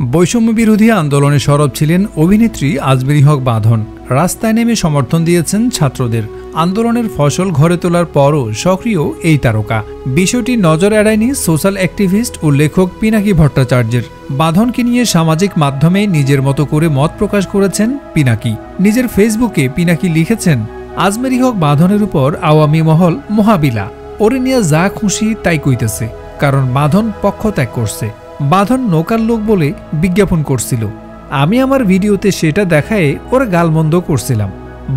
বৈষম্য বিরোধী আন্দোলনে সরব ছিলেন অভিনেত্রী আজমেরী হক বাঁধন। রাস্তায় নেমে সমর্থন দিয়েছেন ছাত্রদের। আন্দোলনের ফসল ঘরে তোলার পরও সক্রিয় এই তারকা। বিষয়টি নজর এড়ায়নি সোশ্যাল অ্যাক্টিভিস্ট ও লেখক পিনাকি ভট্টাচার্যের। বাঁধনকে নিয়ে সামাজিক মাধ্যমে নিজের মতো করে মত প্রকাশ করেছেন পিনাকি। নিজের ফেসবুকে পিনাকি লিখেছেন, আজমেরী হক বাঁধনের উপর আওয়ামী মহল মোহাবিলা, ওরে নিয়ে যা খুশি তাই কইতেছে, কারণ বাঁধন পক্ষ ত্যাগ করছে। বাঁধন নৌকার লোক বলে বিজ্ঞাপন করছিল। আমি আমার ভিডিওতে সেটা দেখায় ওরা গালমন্দ করছিলাম,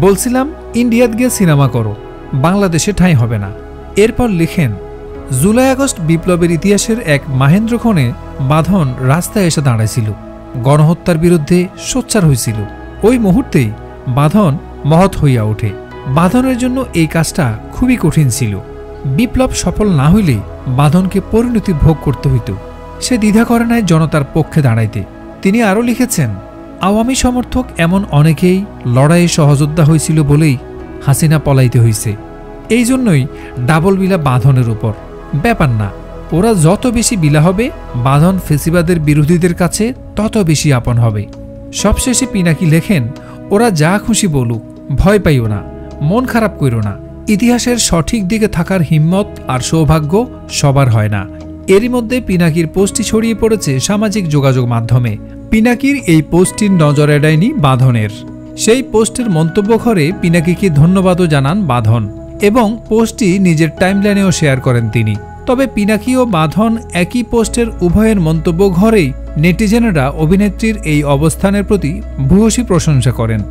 বলছিলাম ইন্ডিয়াত গিয়ে সিনেমা করো, বাংলাদেশে ঠাঁই হবে না। এরপর লিখেন, জুলাই আগস্ট বিপ্লবের ইতিহাসের এক মাহেন্দ্রক্ষণে বাঁধন রাস্তায় এসে দাঁড়াইছিল, গণহত্যার বিরুদ্ধে সোচ্চার হয়েছিল। ওই মুহূর্তেই বাঁধন মহৎ হইয়া ওঠে। বাঁধনের জন্য এই কাজটা খুবই কঠিন ছিল। বিপ্লব সফল না হইলে বাঁধনকে পরিণতি ভোগ করতে হইত। সে দ্বিধা করে নাই জনতার পক্ষে দাঁড়াইতে। তিনি আরও লিখেছেন, আওয়ামী সমর্থক এমন অনেকেই লড়াইয়ে সহযোদ্ধা হয়েছিল বলেই হাসিনা পলাইতে হইছে। এই জন্যই ডাবল বিলা বাঁধনের উপর। ব্যাপার না, ওরা যত বেশি বিলা হবে বাঁধন ফেসিবাদের বিরোধীদের কাছে তত বেশি আপন হবে। সবশেষে পিনাকি লেখেন, ওরা যা খুশি বলুক, ভয় পাইও না, মন খারাপ কইরো না। ইতিহাসের সঠিক দিকে থাকার হিম্মত আর সৌভাগ্য সবার হয় না। এরই মধ্যে পিনাকির পোস্টটি ছড়িয়ে পড়েছে সামাজিক যোগাযোগ মাধ্যমে। পিনাকির এই পোস্টটির নজর এড়ায়নি বাঁধনের। সেই পোস্টের মন্তব্য ঘরে পিনাকিকে ধন্যবাদও জানান বাঁধন এবং পোস্টটি নিজের টাইমলাইনেও শেয়ার করেন তিনি। তবে পিনাকি ও বাঁধন একই পোস্টের উভয়ের মন্তব্য ঘরেই নেটিজেনরা অভিনেত্রীর এই অবস্থানের প্রতি ভূয়সী প্রশংসা করেন।